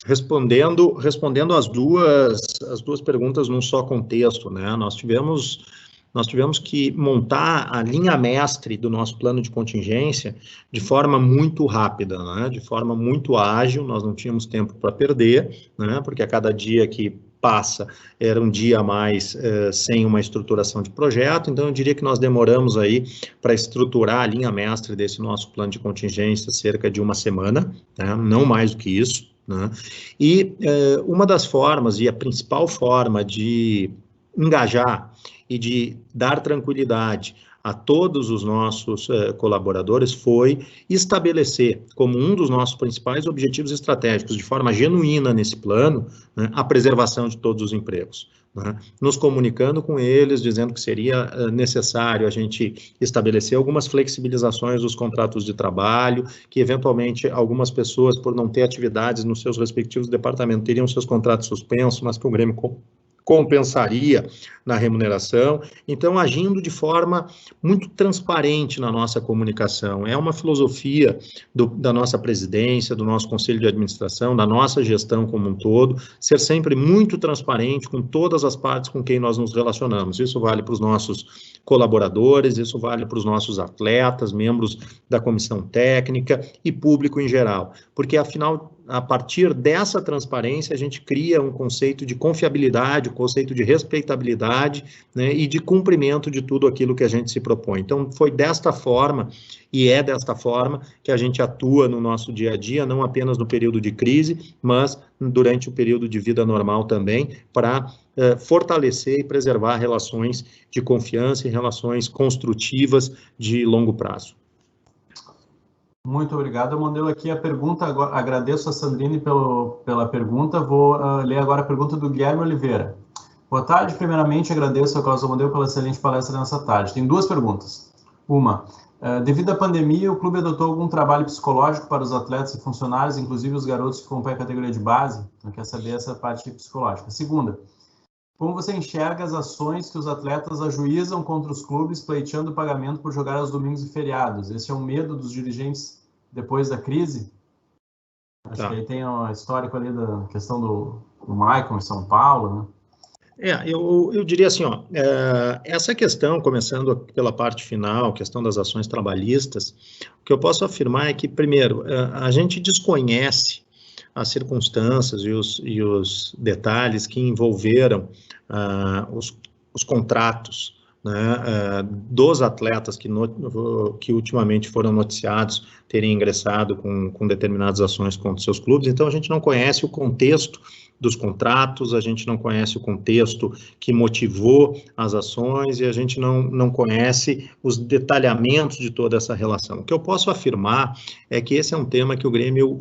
Respondendo as duas perguntas num só contexto, né? Nós tivemos que montar a linha mestre do nosso plano de contingência de forma muito rápida, né? De forma muito ágil, nós não tínhamos tempo para perder, né? Porque a cada dia que passa era um dia a mais sem uma estruturação de projeto, então eu diria que nós demoramos aí para estruturar a linha mestre desse nosso plano de contingência cerca de uma semana, né? Não mais do que isso, né? E uma das formas, e a principal forma de engajar e de dar tranquilidade a todos os nossos colaboradores foi estabelecer como um dos nossos principais objetivos estratégicos, de forma genuína nesse plano, né, a preservação de todos os empregos. Né, nos comunicando com eles, dizendo que seria necessário a gente estabelecer algumas flexibilizações dos contratos de trabalho, que eventualmente algumas pessoas, por não ter atividades nos seus respectivos departamentos, teriam seus contratos suspensos, mas que o Grêmio compensaria na remuneração, então agindo de forma muito transparente na nossa comunicação. É uma filosofia da nossa presidência, do nosso conselho de administração, da nossa gestão como um todo, ser sempre muito transparente com todas as partes com quem nós nos relacionamos. Isso vale para os nossos colaboradores, isso vale para os nossos atletas, membros da comissão técnica e público em geral, porque afinal, a partir dessa transparência, a gente cria um conceito de confiabilidade, um conceito de respeitabilidade, né, e de cumprimento de tudo aquilo que a gente se propõe. Então, foi desta forma, e é desta forma, que a gente atua no nosso dia a dia, não apenas no período de crise, mas durante o período de vida normal também, para fortalecer e preservar relações de confiança e relações construtivas de longo prazo. Muito obrigado. Eu mandei aqui a pergunta, agora, agradeço a Sandrine pela pergunta, vou ler agora a pergunta do Guilherme Oliveira. Boa tarde, primeiramente agradeço ao Carlos Amadeu pela excelente palestra nessa tarde. Tem duas perguntas. Uma, devido à pandemia, o clube adotou algum trabalho psicológico para os atletas e funcionários, inclusive os garotos que compõem a categoria de base? Então, quer saber essa parte psicológica. Segunda, como você enxerga as ações que os atletas ajuizam contra os clubes, pleiteando o pagamento por jogar aos domingos e feriados? Esse é um medo dos dirigentes depois da crise? Acho que aí tem um histórico ali da questão do Maicon em São Paulo, né? Eu diria assim, essa questão, começando pela parte final, questão das ações trabalhistas, o que eu posso afirmar é que, primeiro, a gente desconhece as circunstâncias e os detalhes que envolveram os contratos, né, dos atletas que ultimamente foram noticiados terem ingressado com determinadas ações contra seus clubes. Então, a gente não conhece o contexto dos contratos, a gente não conhece o contexto que motivou as ações e a gente não conhece os detalhamentos de toda essa relação. O que eu posso afirmar é que esse é um tema que o Grêmio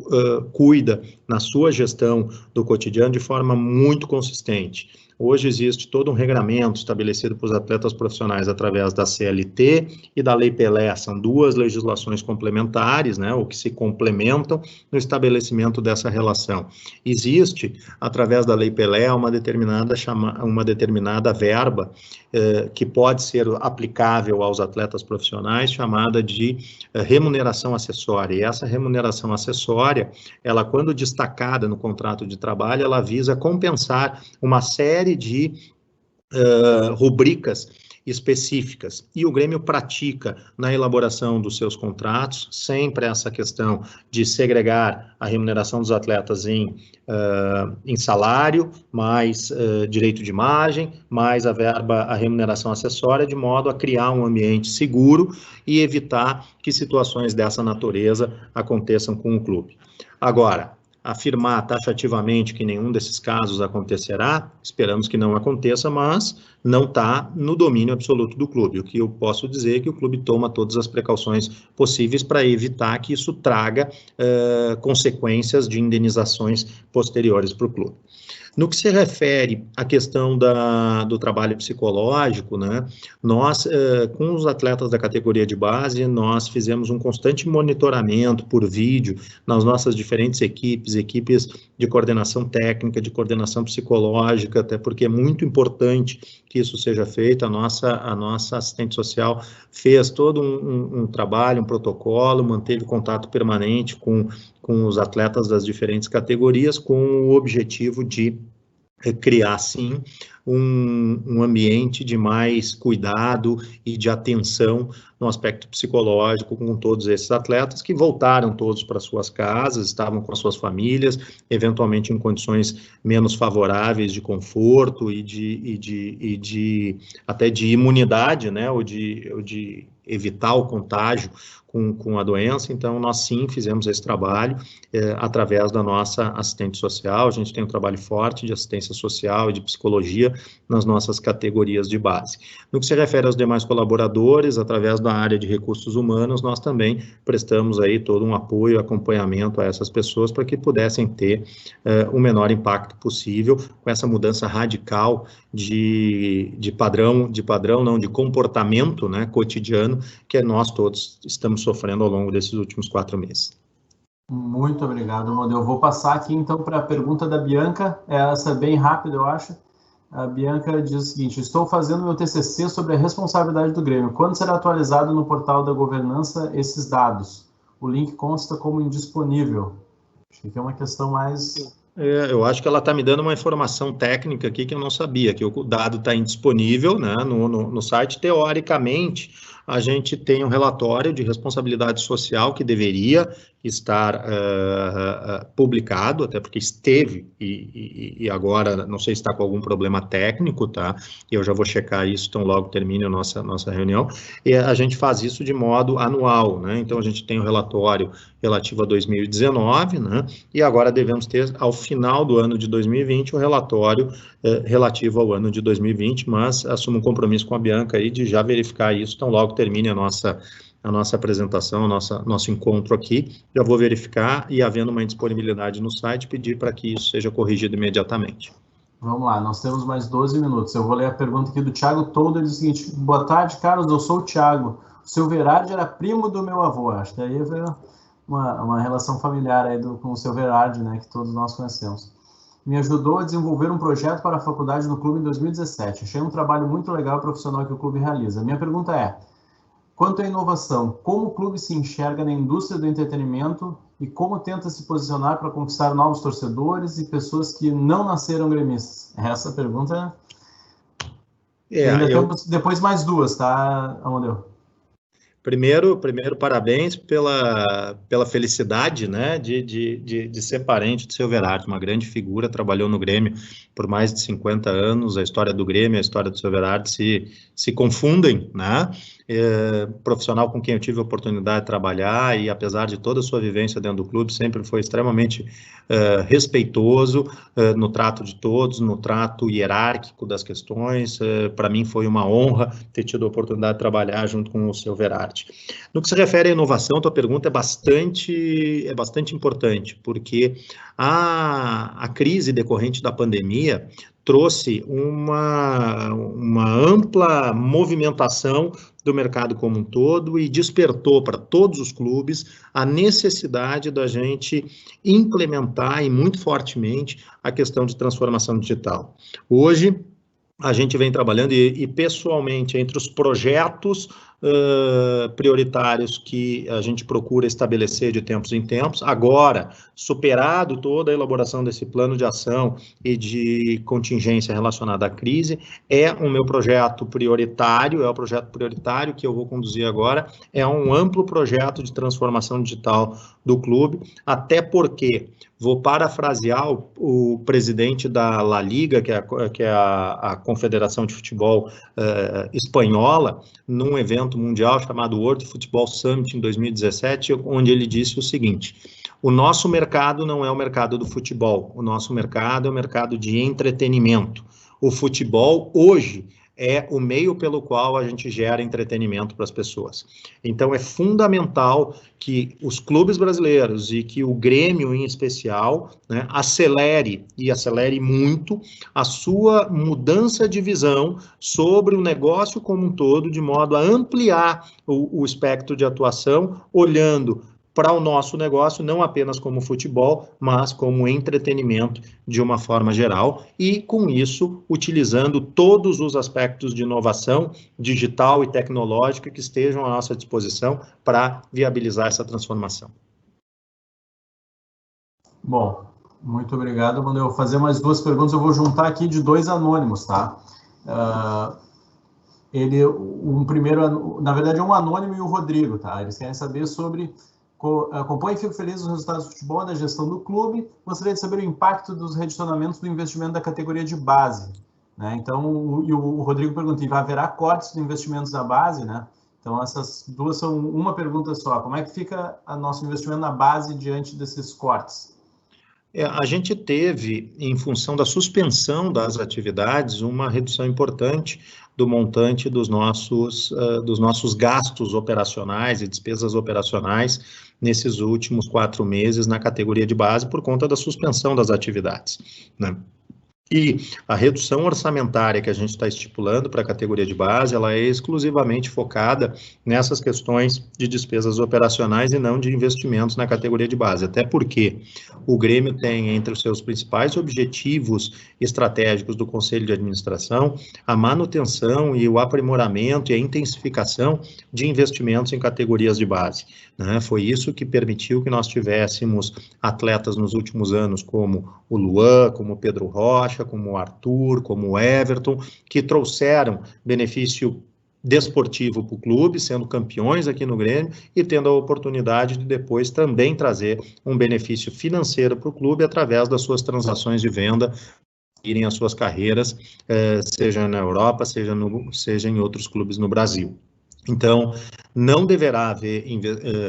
cuida na sua gestão do cotidiano de forma muito consistente. Hoje existe todo um regramento estabelecido para os atletas profissionais através da CLT e da Lei Pelé. São duas legislações complementares, né, ou que se complementam no estabelecimento dessa relação. Existe, através da Lei Pelé, uma determinada verba que pode ser aplicável aos atletas profissionais, chamada de remuneração acessória. E essa remuneração acessória, ela, quando destacada no contrato de trabalho, ela visa compensar uma série de rubricas específicas, e o Grêmio pratica na elaboração dos seus contratos sempre essa questão de segregar a remuneração dos atletas em salário, mais direito de imagem, mais a remuneração acessória, de modo a criar um ambiente seguro e evitar que situações dessa natureza aconteçam com o clube. Agora, afirmar taxativamente que nenhum desses casos acontecerá, esperamos que não aconteça, mas não está no domínio absoluto do clube. O que eu posso dizer é que o clube toma todas as precauções possíveis para evitar que isso traga consequências de indenizações posteriores para o clube. No que se refere à questão do trabalho psicológico, né, nós, com os atletas da categoria de base, nós fizemos um constante monitoramento por vídeo nas nossas diferentes equipes de coordenação técnica, de coordenação psicológica, até porque é muito importante que isso seja feito. A nossa assistente social fez todo um trabalho, um protocolo, manteve contato permanente com os atletas das diferentes categorias, com o objetivo de criar, sim, um ambiente de mais cuidado e de atenção no aspecto psicológico com todos esses atletas que voltaram todos para suas casas, estavam com as suas famílias, eventualmente em condições menos favoráveis de conforto e até de imunidade, né, ou de evitar o contágio com a doença. Então, nós sim fizemos esse trabalho através da nossa assistente social. A gente tem um trabalho forte de assistência social e de psicologia nas nossas categorias de base. No que se refere aos demais colaboradores, através da área de recursos humanos, nós também prestamos aí todo um apoio, acompanhamento a essas pessoas para que pudessem ter o menor impacto possível com essa mudança radical de comportamento, né, cotidiano, que nós todos estamos sofrendo ao longo desses últimos 4 meses. Muito obrigado, Amadeu. Eu vou passar aqui, então, para a pergunta da Bianca. Essa é bem rápida, eu acho. A Bianca diz o seguinte: estou fazendo meu TCC sobre a responsabilidade do Grêmio. Quando será atualizado no portal da governança esses dados? O link consta como indisponível. Acho que é uma questão mais... Eu acho que ela está me dando uma informação técnica aqui que eu não sabia, que o dado está indisponível, né, no site. Teoricamente, a gente tem um relatório de responsabilidade social que deveria estar publicado, até porque esteve, e agora não sei se está com algum problema técnico, tá? Eu já vou checar isso, então logo termine a nossa reunião. E a gente faz isso de modo anual, né? Então a gente tem o relatório relativo a 2019, né? E agora devemos ter, ao final do ano de 2020, o relatório relativo ao ano de 2020, mas assumo um compromisso com a Bianca aí de já verificar isso, então logo termine a nossa apresentação, nosso encontro aqui, já vou verificar e, havendo uma indisponibilidade no site, pedir para que isso seja corrigido imediatamente. Vamos lá, nós temos mais 12 minutos. Eu vou ler a pergunta aqui do Thiago Todo. Ele diz o seguinte: boa tarde, Carlos, eu sou o Thiago. O seu Verardi era primo do meu avô. Acho que aí veio uma relação familiar aí com o seu Verardi, né, que todos nós conhecemos. Me ajudou a desenvolver um projeto para a faculdade no clube em 2017. Achei um trabalho muito legal e profissional que o clube realiza. Minha pergunta é: quanto à inovação, como o clube se enxerga na indústria do entretenimento e como tenta se posicionar para conquistar novos torcedores e pessoas que não nasceram gremistas? Essa pergunta temos depois mais duas, tá, Amadeu? Primeiro, parabéns pela felicidade, né, de ser parente do seu Verardi, uma grande figura, trabalhou no Grêmio por mais de 50 anos, a história do Grêmio e a história do seu Verardi se confundem, né, profissional com quem eu tive a oportunidade de trabalhar e, apesar de toda a sua vivência dentro do clube, sempre foi extremamente respeitoso no trato de todos, no trato hierárquico das questões. Para mim foi uma honra ter tido a oportunidade de trabalhar junto com o seu Verardi. No que se refere à inovação, tua pergunta é bastante importante, porque a crise decorrente da pandemia trouxe uma ampla movimentação do mercado como um todo e despertou para todos os clubes a necessidade da gente implementar, e muito fortemente, a questão de transformação digital. Hoje, a gente vem trabalhando e pessoalmente, entre os projetos prioritários que a gente procura estabelecer de tempos em tempos, agora, superado toda a elaboração desse plano de ação e de contingência relacionada à crise, é o meu projeto prioritário, é o projeto prioritário que eu vou conduzir agora, é um amplo projeto de transformação digital do clube, até porque, vou parafrasear o presidente da La Liga, que é a Confederação de Futebol espanhola, num evento mundial chamado World Football Summit em 2017, onde ele disse o seguinte: O nosso mercado não é o mercado do futebol, o nosso mercado é o mercado de entretenimento. O futebol, hoje, é o meio pelo qual a gente gera entretenimento para as pessoas. Então, é fundamental que os clubes brasileiros e que o Grêmio, em especial, né, acelere muito a sua mudança de visão sobre o negócio como um todo, de modo a ampliar o espectro de atuação, olhando para o nosso negócio, não apenas como futebol, mas como entretenimento de uma forma geral, e com isso, utilizando todos os aspectos de inovação digital e tecnológica que estejam à nossa disposição para viabilizar essa transformação. Bom, muito obrigado, Manuel. Eu vou fazer mais 2 perguntas, eu vou juntar aqui de 2 anônimos, tá? Primeiro, na verdade, é um anônimo e o Rodrigo, tá? Eles querem saber sobre... Acompanho e fico feliz dos resultados do futebol, da gestão do clube. Gostaria de saber o impacto dos redirecionamentos do investimento da categoria de base, né? Então, o Rodrigo pergunta, haverá cortes de investimentos da base, né? Então, essas 2 são uma pergunta só. Como é que fica o nosso investimento na base diante desses cortes? A gente teve, em função da suspensão das atividades, uma redução importante do montante dos nossos gastos operacionais e despesas operacionais nesses últimos 4 meses na categoria de base por conta da suspensão das atividades, né? E a redução orçamentária que a gente está estipulando para a categoria de base, ela é exclusivamente focada nessas questões de despesas operacionais e não de investimentos na categoria de base. Até porque o Grêmio tem entre os seus principais objetivos estratégicos do Conselho de Administração a manutenção e o aprimoramento e a intensificação de investimentos em categorias de base, né? Foi isso que permitiu que nós tivéssemos atletas nos últimos anos como o Luan, como o Pedro Rocha, como o Arthur, como o Everton, que trouxeram benefício desportivo para o clube, sendo campeões aqui no Grêmio e tendo a oportunidade de depois também trazer um benefício financeiro para o clube através das suas transações de venda, irem as suas carreiras, seja na Europa, seja em outros clubes no Brasil. Então, não deverá haver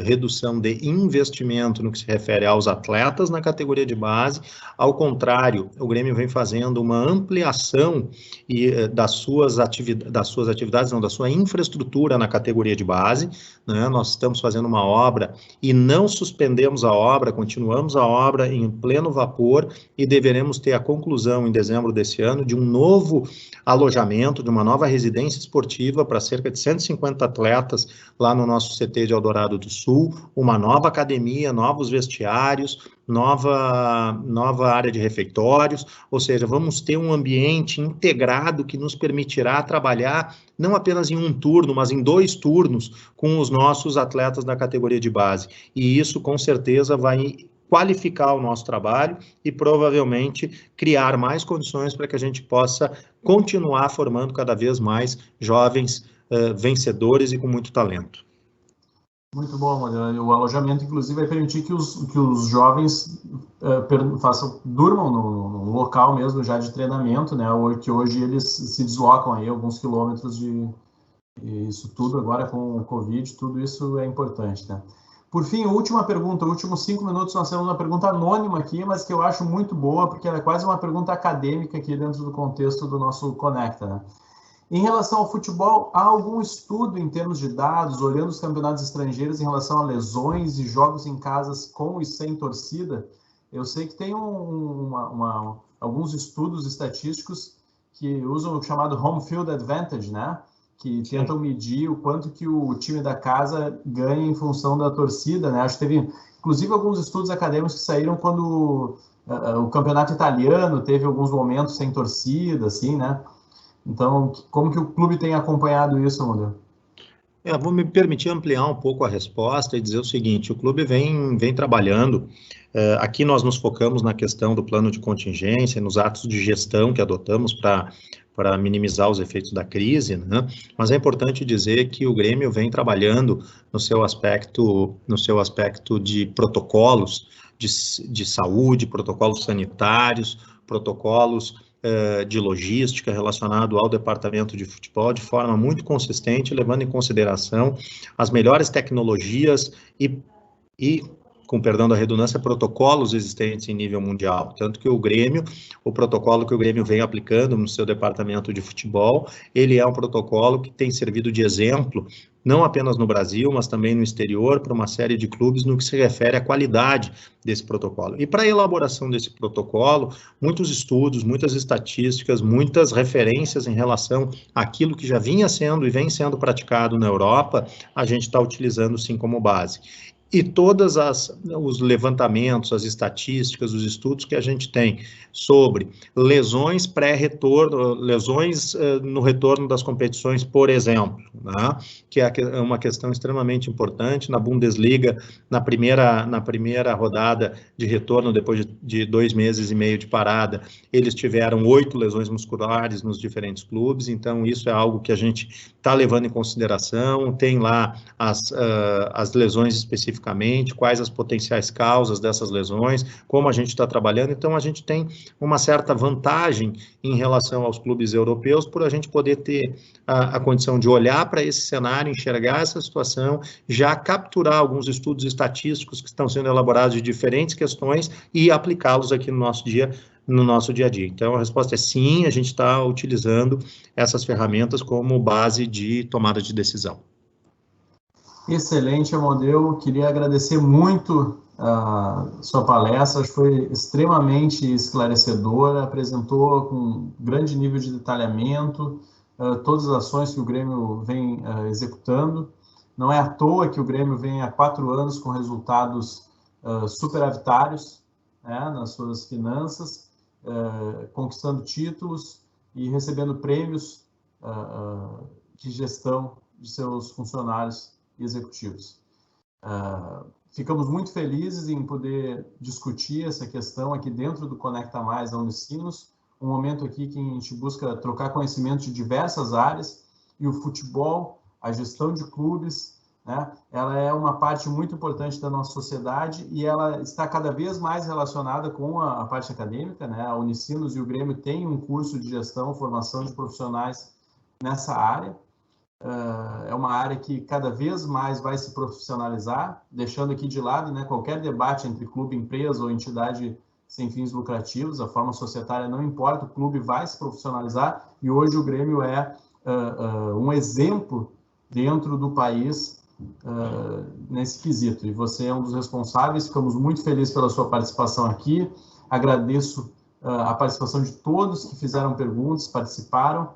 redução de investimento no que se refere aos atletas na categoria de base. Ao contrário, o Grêmio vem fazendo uma ampliação da sua infraestrutura na categoria de base, né? Nós estamos fazendo uma obra e não suspendemos a obra, continuamos a obra em pleno vapor e deveremos ter a conclusão em dezembro desse ano de um novo alojamento, de uma nova residência esportiva para cerca de 150 atletas lá no nosso CT de Eldorado do Sul, uma nova academia, novos vestiários, nova área de refeitórios, ou seja, vamos ter um ambiente integrado que nos permitirá trabalhar não apenas em um turno, mas em 2 turnos com os nossos atletas da categoria de base. E isso, com certeza, vai qualificar o nosso trabalho e provavelmente criar mais condições para que a gente possa continuar formando cada vez mais jovens vencedores e com muito talento. Muito bom, Manuel. O alojamento, inclusive, vai permitir que os jovens durmam no local mesmo já de treinamento, né? Que hoje eles se deslocam aí alguns quilômetros isso tudo agora com o Covid, tudo isso é importante, né? Por fim, última pergunta, últimos 5 minutos, nós temos uma pergunta anônima aqui, mas que eu acho muito boa, porque ela é quase uma pergunta acadêmica aqui dentro do contexto do nosso Conecta, né? Em relação ao futebol, há algum estudo em termos de dados, olhando os campeonatos estrangeiros em relação a lesões e jogos em casas com e sem torcida? Eu sei que tem alguns estudos estatísticos que usam o chamado home field advantage, né? Que tentam medir o quanto que o time da casa ganha em função da torcida, né? Acho que teve, inclusive, alguns estudos acadêmicos que saíram quando o campeonato italiano teve alguns momentos sem torcida, assim, né? Então, como que o clube tem acompanhado isso, Manuel? Vou me permitir ampliar um pouco a resposta e dizer o seguinte, o clube vem trabalhando, aqui nós nos focamos na questão do plano de contingência, nos atos de gestão que adotamos para minimizar os efeitos da crise, né? Mas é importante dizer que o Grêmio vem trabalhando no seu aspecto de protocolos de saúde, protocolos sanitários, protocolos de logística relacionado ao departamento de futebol de forma muito consistente, levando em consideração as melhores tecnologias e com perdão da redundância, protocolos existentes em nível mundial. Tanto que o protocolo que o Grêmio vem aplicando no seu departamento de futebol, ele é um protocolo que tem servido de exemplo, não apenas no Brasil, mas também no exterior, para uma série de clubes no que se refere à qualidade desse protocolo. E para a elaboração desse protocolo, muitos estudos, muitas estatísticas, muitas referências em relação àquilo que já vinha sendo e vem sendo praticado na Europa, a gente está utilizando sim como base. E todos os levantamentos, as estatísticas, os estudos que a gente tem sobre lesões pré-retorno, lesões no retorno das competições, por exemplo, né, que é uma questão extremamente importante. Na Bundesliga, na primeira rodada de retorno, depois de 2 meses e meio de parada, eles tiveram 8 lesões musculares nos diferentes clubes, então isso é algo que a gente está levando em consideração. Tem lá as lesões específicas, quais as potenciais causas dessas lesões, como a gente está trabalhando. Então, a gente tem uma certa vantagem em relação aos clubes europeus por a gente poder ter a condição de olhar para esse cenário, enxergar essa situação, já capturar alguns estudos estatísticos que estão sendo elaborados de diferentes questões e aplicá-los aqui no nosso dia a dia. Então, a resposta é sim, a gente está utilizando essas ferramentas como base de tomada de decisão. Excelente, Amadeu. Queria agradecer muito a sua palestra, acho que foi extremamente esclarecedora, apresentou com grande nível de detalhamento todas as ações que o Grêmio vem executando. Não é à toa que o Grêmio vem há 4 anos com resultados superavitários, né, nas suas finanças, conquistando títulos e recebendo prêmios de gestão de seus funcionários executivos. Ficamos muito felizes em poder discutir essa questão aqui dentro do Conecta Mais da Unicinos, um momento aqui que a gente busca trocar conhecimento de diversas áreas, e o futebol, a gestão de clubes, né, ela é uma parte muito importante da nossa sociedade e ela está cada vez mais relacionada com a parte acadêmica, né? A Unicinos e o Grêmio têm um curso de gestão, formação de profissionais nessa área. É uma área que cada vez mais vai se profissionalizar, deixando aqui de lado, né, qualquer debate entre clube, empresa ou entidade sem fins lucrativos. A forma societária não importa, o clube vai se profissionalizar e hoje o Grêmio é um exemplo dentro do país nesse quesito. E você é um dos responsáveis, ficamos muito felizes pela sua participação aqui. Agradeço a participação de todos que fizeram perguntas, participaram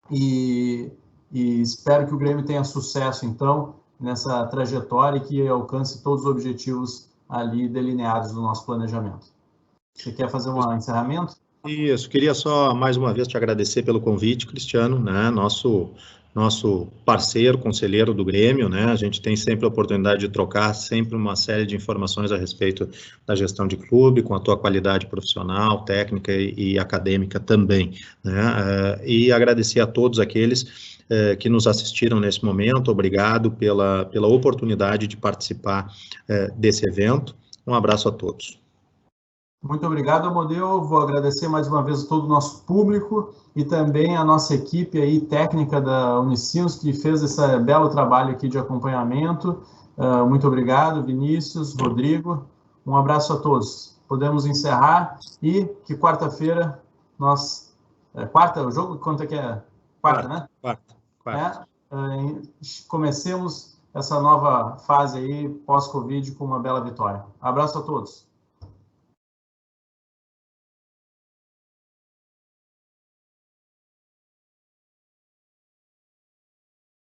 e espero que o Grêmio tenha sucesso, então, nessa trajetória e que alcance todos os objetivos ali delineados no nosso planejamento. Você quer fazer um encerramento? Isso, queria só mais uma vez te agradecer pelo convite, Cristiano, né, nosso parceiro, conselheiro do Grêmio, né, a gente tem sempre a oportunidade de trocar sempre uma série de informações a respeito da gestão de clube, com a tua qualidade profissional, técnica e acadêmica também, né, e agradecer a todos aqueles que nos assistiram nesse momento. Obrigado pela oportunidade de participar desse evento. Um abraço a todos. Muito obrigado, Amadeu. Vou agradecer mais uma vez a todo o nosso público e também a nossa equipe aí técnica da Unicinos, que fez esse belo trabalho aqui de acompanhamento. Muito obrigado, Vinícius, Rodrigo. Um abraço a todos. Podemos encerrar e que quarta-feira nós... quarta, o jogo, quanto é que é? Quarta, né? Quarta. Comecemos essa nova fase aí, pós-Covid, com uma bela vitória. Abraço a todos.